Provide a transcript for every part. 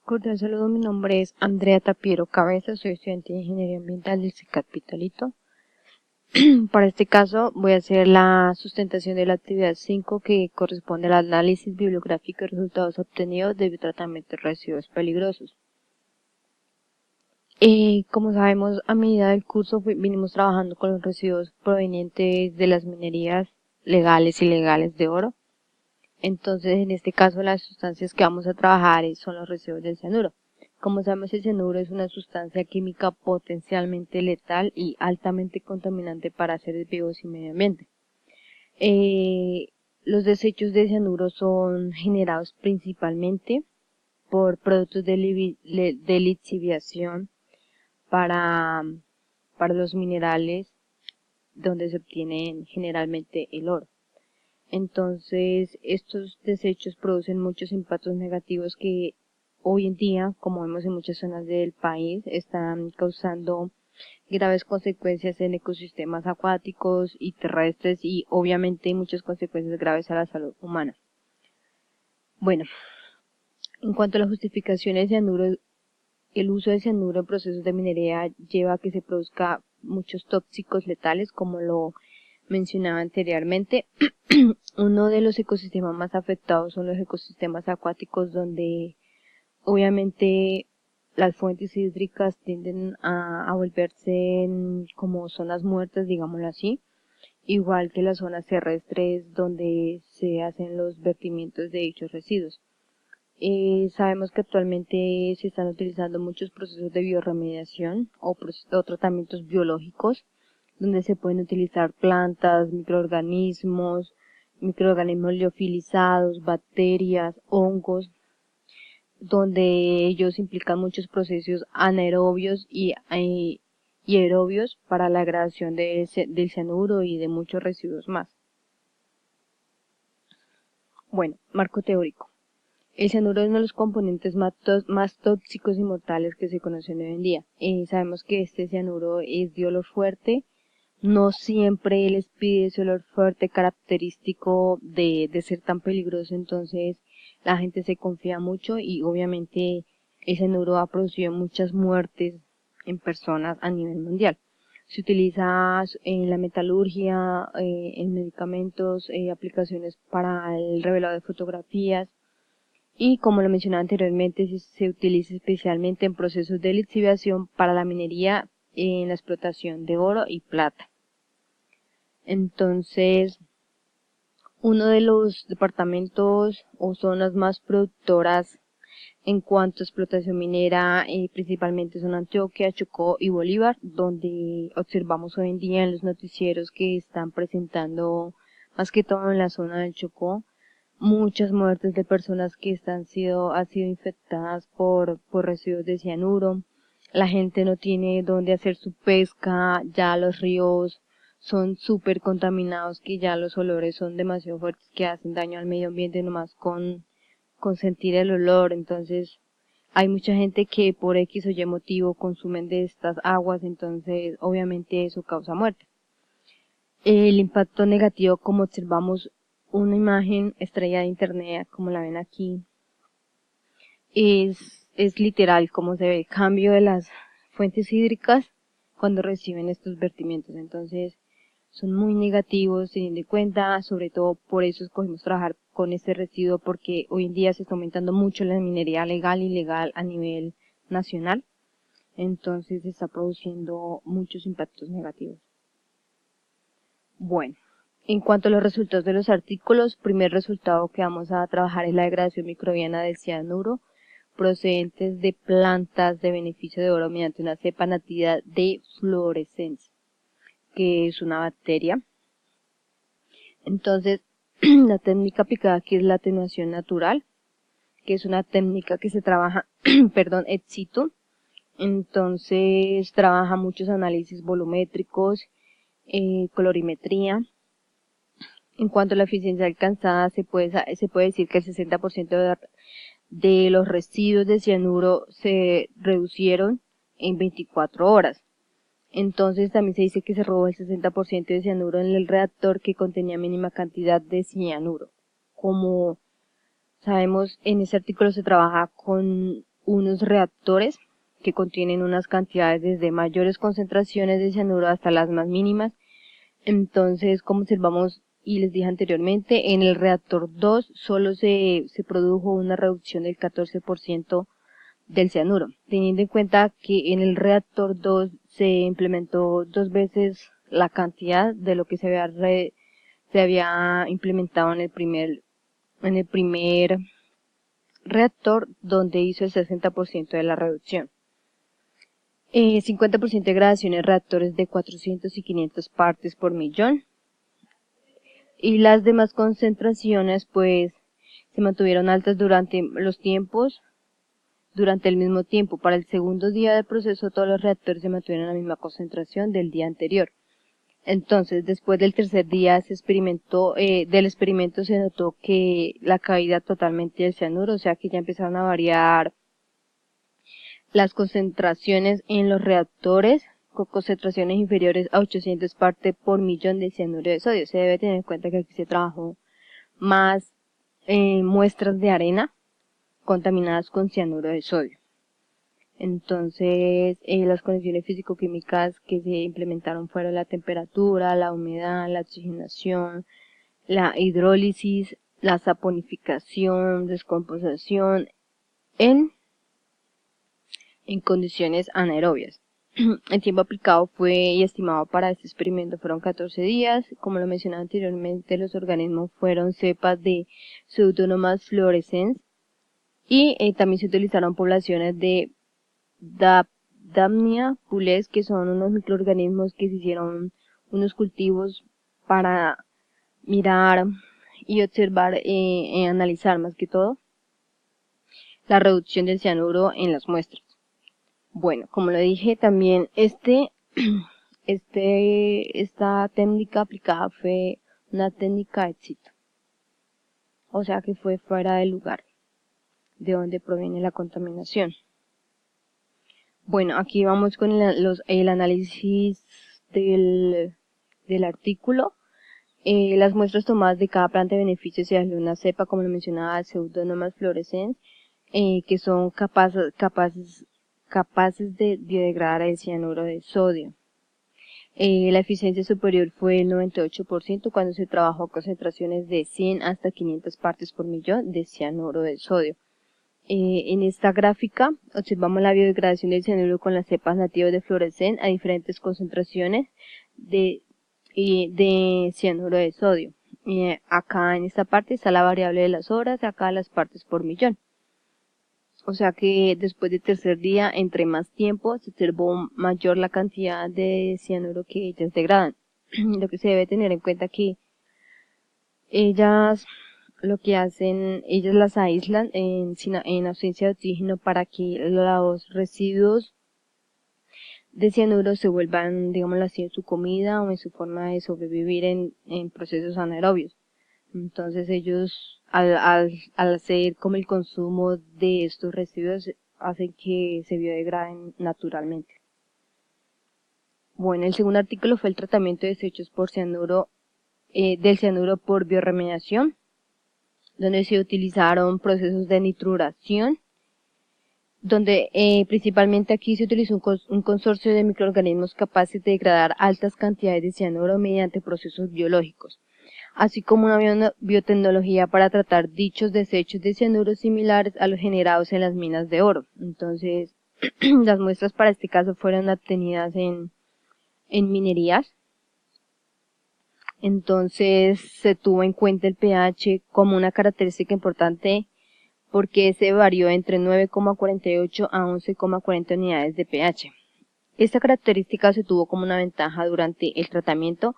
Cordial saludo, mi nombre es Andrea Tapiero Cabeza, soy estudiante de Ingeniería Ambiental del CECAT Pitalito. Para este caso voy a hacer la sustentación de la actividad 5 que corresponde al análisis bibliográfico y resultados obtenidos de tratamiento de residuos peligrosos. Como sabemos, a medida del curso vinimos trabajando con los residuos provenientes de las minerías legales y ilegales de oro. Entonces, en este caso, las sustancias que vamos a trabajar son los residuos del cianuro. Como sabemos, el cianuro es una sustancia química potencialmente letal y altamente contaminante para seres vivos y medio ambiente. Los desechos de cianuro son generados principalmente por productos de lixiviación para, para los minerales donde se obtiene generalmente el oro. Entonces, estos desechos producen muchos impactos negativos que hoy en día, como vemos en muchas zonas del país, están causando graves consecuencias en ecosistemas acuáticos y terrestres y obviamente muchas consecuencias graves a la salud humana. Bueno, en cuanto a la justificación del cianuro, el uso de cianuro en procesos de minería lleva a que se produzca muchos tóxicos letales, como lo mencionaba anteriormente. Uno de los ecosistemas más afectados son los ecosistemas acuáticos, donde obviamente las fuentes hídricas tienden a volverse como zonas muertas, digámoslo así, igual que las zonas terrestres donde se hacen los vertimientos de dichos residuos. Sabemos que actualmente se están utilizando muchos procesos de bioremediación o tratamientos biológicos, donde se pueden utilizar plantas, microorganismos liofilizados, bacterias, hongos, donde ellos implican muchos procesos anaerobios y aerobios para la degradación del cianuro y de muchos residuos más. Bueno, marco teórico. El cianuro es uno de los componentes más tóxicos y mortales que se conocen hoy en día. Sabemos que este cianuro es de olor fuerte. No siempre les pide ese olor fuerte característico de ser tan peligroso, entonces la gente se confía mucho y obviamente el cianuro ha producido muchas muertes en personas a nivel mundial. Se utiliza en la metalurgia, en medicamentos, aplicaciones para el revelado de fotografías y, como lo mencionaba anteriormente, se utiliza especialmente en procesos de lixiviación para la minería en la explotación de oro y plata. Entonces, uno de los departamentos o zonas más productoras en cuanto a explotación minera, principalmente son Antioquia, Chocó y Bolívar, donde observamos hoy en día en los noticieros que están presentando, más que todo en la zona del Chocó, muchas muertes de personas que han sido infectadas por residuos de cianuro. La gente no tiene dónde hacer su pesca, ya los ríos son súper contaminados, que ya los olores son demasiado fuertes, que hacen daño al medio ambiente nomás con sentir el olor. Entonces hay mucha gente que por X o Y motivo consumen de estas aguas, entonces obviamente eso causa muerte. El impacto negativo, como observamos una imagen extraída de internet, como la ven aquí, es literal como se ve el cambio de las fuentes hídricas cuando reciben estos vertimientos. Entonces son muy negativos, teniendo en cuenta, sobre todo por eso escogimos trabajar con este residuo, porque hoy en día se está aumentando mucho la minería legal e ilegal a nivel nacional. Entonces se está produciendo muchos impactos negativos. Bueno, en cuanto a los resultados de los artículos, primer resultado que vamos a trabajar es la degradación microbiana del cianuro procedentes de plantas de beneficio de oro mediante una cepa nativa de fluorescencia, que es una bacteria. Entonces, la técnica aplicada aquí es la atenuación natural, que es una técnica que se trabaja, ex situ. Entonces, trabaja muchos análisis volumétricos, colorimetría. En cuanto a la eficiencia alcanzada, se puede decir que el 60% de los residuos de cianuro se reducieron en 24 horas. Entonces también se dice que se robó el 60% de cianuro en el reactor que contenía mínima cantidad de cianuro. Como sabemos, en este artículo se trabaja con unos reactores que contienen unas cantidades desde mayores concentraciones de cianuro hasta las más mínimas. Entonces, como observamos y les dije anteriormente, en el reactor 2 solo se produjo una reducción del 14% del cianuro, teniendo en cuenta que en el reactor 2 se implementó 2 veces la cantidad de lo que se había implementado en el primer reactor, donde hizo el 60% de la reducción. 50% de gradación en reactores de 400 y 500 partes por millón. Y las demás concentraciones pues se mantuvieron altas durante los tiempos. Durante el mismo tiempo, para el segundo día del proceso, todos los reactores se mantuvieron a la misma concentración del día anterior. Entonces, después del tercer día del experimento se notó que la caída totalmente del cianuro, o sea que ya empezaron a variar las concentraciones en los reactores con concentraciones inferiores a 800 partes por millón de cianuro de sodio. Se debe tener en cuenta que aquí se trabajó más muestras de arena contaminadas con cianuro de sodio. Entonces, las condiciones físico-químicas que se implementaron fueron la temperatura, la humedad, la oxigenación, la hidrólisis, la saponificación, descomposición en condiciones anaerobias. El tiempo aplicado fue y estimado para este experimento fueron 14 días. Como lo mencionaba anteriormente, los organismos fueron cepas de Pseudomonas fluorescens y también se utilizaron poblaciones de Dapnia pules, que son unos microorganismos que se hicieron unos cultivos para mirar y observar analizar más que todo la reducción del cianuro en las muestras. Bueno, como lo dije también, esta técnica aplicada fue una técnica de éxito, o sea que fue fuera del lugar de donde proviene la contaminación. Bueno, aquí vamos con el análisis del artículo. Las muestras tomadas de cada planta de beneficio se halló una cepa, como lo mencionaba, Pseudomonas fluorescens, que son capaces de biodegradar el cianuro de sodio. La eficiencia superior fue el 98% cuando se trabajó a concentraciones de 100 hasta 500 partes por millón de cianuro de sodio. En esta gráfica observamos la biodegradación del cianuro con las cepas nativas de fluorescen a diferentes concentraciones de cianuro de sodio. Acá en esta parte está la variable de las horas, acá las partes por millón. O sea que después del tercer día, entre más tiempo, se observó mayor la cantidad de cianuro que ellas degradan. Lo que se debe tener en cuenta que ellas lo que hacen, ellas las aíslan en ausencia de oxígeno para que los residuos de cianuro se vuelvan, digámoslo así, en su comida o en su forma de sobrevivir en procesos anaerobios. Entonces ellos, al hacer como el consumo de estos residuos, hacen que se biodegraden naturalmente. Bueno, el segundo artículo fue el tratamiento de desechos por cianuro, del cianuro por bioremediación, donde se utilizaron procesos de nitruración, donde principalmente aquí se utilizó un consorcio de microorganismos capaces de degradar altas cantidades de cianuro mediante procesos biológicos, así como una biotecnología para tratar dichos desechos de cianuro similares a los generados en las minas de oro. Entonces, las muestras para este caso fueron obtenidas en minerías. Entonces se tuvo en cuenta el pH como una característica importante porque se varió entre 9,48 a 11,40 unidades de pH. Esta característica se tuvo como una ventaja durante el tratamiento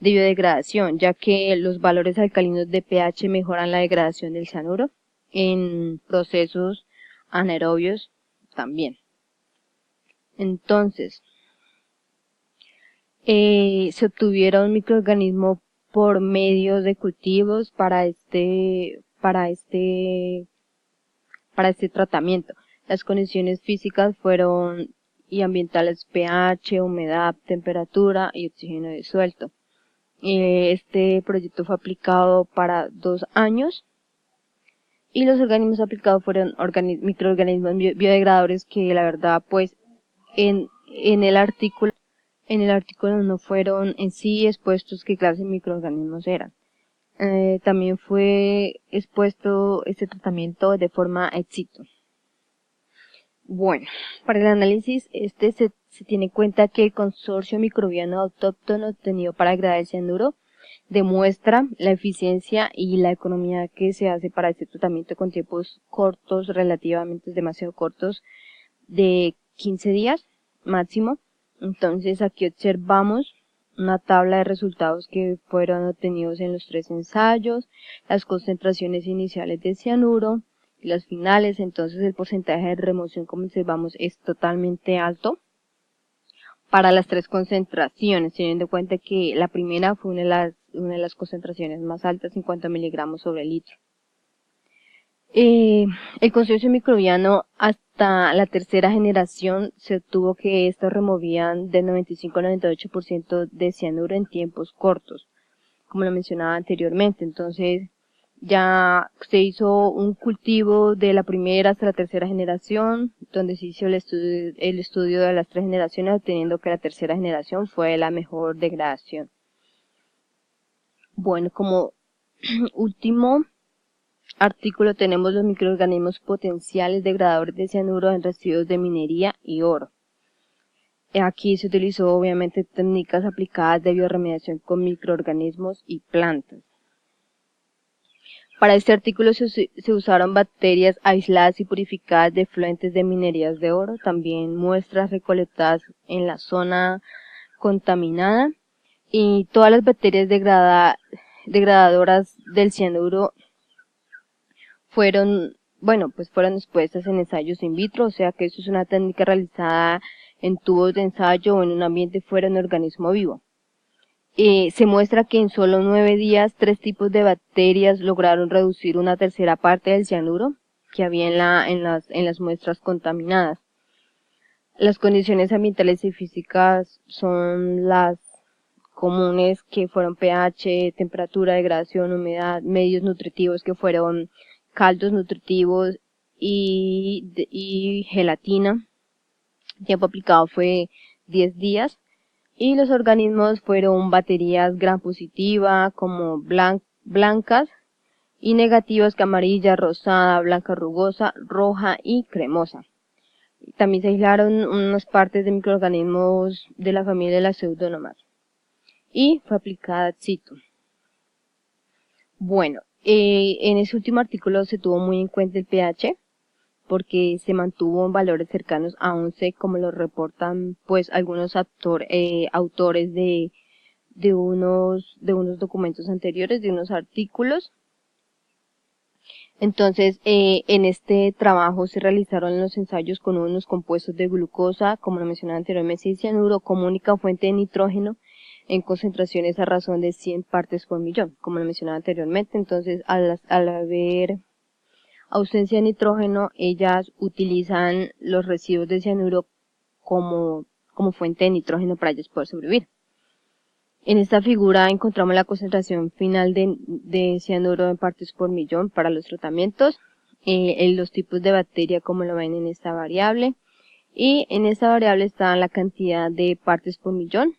de biodegradación, ya que los valores alcalinos de pH mejoran la degradación del cianuro en procesos anaerobios también. Entonces, se obtuvieron microorganismos por medio de cultivos para este tratamiento. Las condiciones físicas fueron y ambientales pH, humedad, temperatura y oxígeno disuelto. Este proyecto fue aplicado para 2 años Y los organismos aplicados fueron microorganismos biodegradadores que la verdad pues en el artículo no fueron en sí expuestos qué clase de microorganismos eran. También fue expuesto este tratamiento de forma ex situ. Bueno, para el análisis se tiene en cuenta que el consorcio microbiano autóctono obtenido para degradar el cianuro demuestra la eficiencia y la economía que se hace para este tratamiento con tiempos cortos, relativamente demasiado cortos, de 15 días máximo. Entonces aquí observamos una tabla de resultados que fueron obtenidos en los 3 ensayos, las concentraciones iniciales de cianuro y las finales. Entonces el porcentaje de remoción, como observamos, es totalmente alto para las 3 concentraciones, teniendo en cuenta que la primera fue una de las concentraciones más altas, 50 miligramos sobre litro. El consorcio microbiano hasta la tercera generación se obtuvo que estos removían del 95 al 98% de cianuro en tiempos cortos, como lo mencionaba anteriormente. Entonces ya se hizo un cultivo de la primera hasta la tercera generación, donde se hizo el estudio de las 3 generaciones, obteniendo que la tercera generación fue la mejor degradación. Bueno, como último artículo tenemos los microorganismos potenciales degradadores de cianuro en residuos de minería y oro. Aquí se utilizó obviamente técnicas aplicadas de bioremediación con microorganismos y plantas. Para este artículo se usaron bacterias aisladas y purificadas de efluentes de minerías de oro, también muestras recolectadas en la zona contaminada, y todas las bacterias degradadoras del cianuro fueron expuestas en ensayos in vitro, o sea que eso es una técnica realizada en tubos de ensayo o en un ambiente fuera de un organismo vivo. Se muestra que en solo 9 días 3 tipos de bacterias lograron reducir una tercera parte del cianuro que había en las muestras contaminadas. Las condiciones ambientales y físicas son las comunes, que fueron pH, temperatura, degradación, humedad, medios nutritivos que fueron caldos nutritivos y gelatina. El tiempo aplicado fue 10 días. Y los organismos fueron baterías gram positiva, como blancas, y negativas, que amarilla, rosada, blanca rugosa, roja y cremosa. También se aislaron unas partes de microorganismos de la familia de las pseudomonas. Y fue aplicada ex situ. Bueno, en ese último artículo se tuvo muy en cuenta el pH, porque se mantuvo en valores cercanos a 11, como lo reportan pues algunos autores de unos documentos anteriores, de unos artículos. Entonces, en este trabajo se realizaron los ensayos con unos compuestos de glucosa, como lo mencionaba anteriormente, y cianuro como única fuente de nitrógeno en concentraciones a razón de 100 partes por millón, como lo mencionaba anteriormente. Entonces, al haber ausencia de nitrógeno, ellas utilizan los residuos de cianuro como fuente de nitrógeno para ellas poder sobrevivir. En esta figura encontramos la concentración final de cianuro en partes por millón para los tratamientos, los tipos de bacteria como lo ven en esta variable, y en esta variable está la cantidad de partes por millón,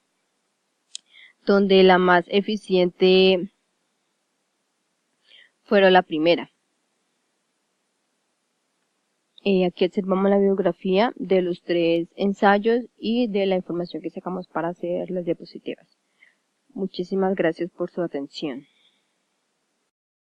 donde la más eficiente fueron la primera. Aquí observamos la biografía de los 3 ensayos y de la información que sacamos para hacer las diapositivas. Muchísimas gracias por su atención.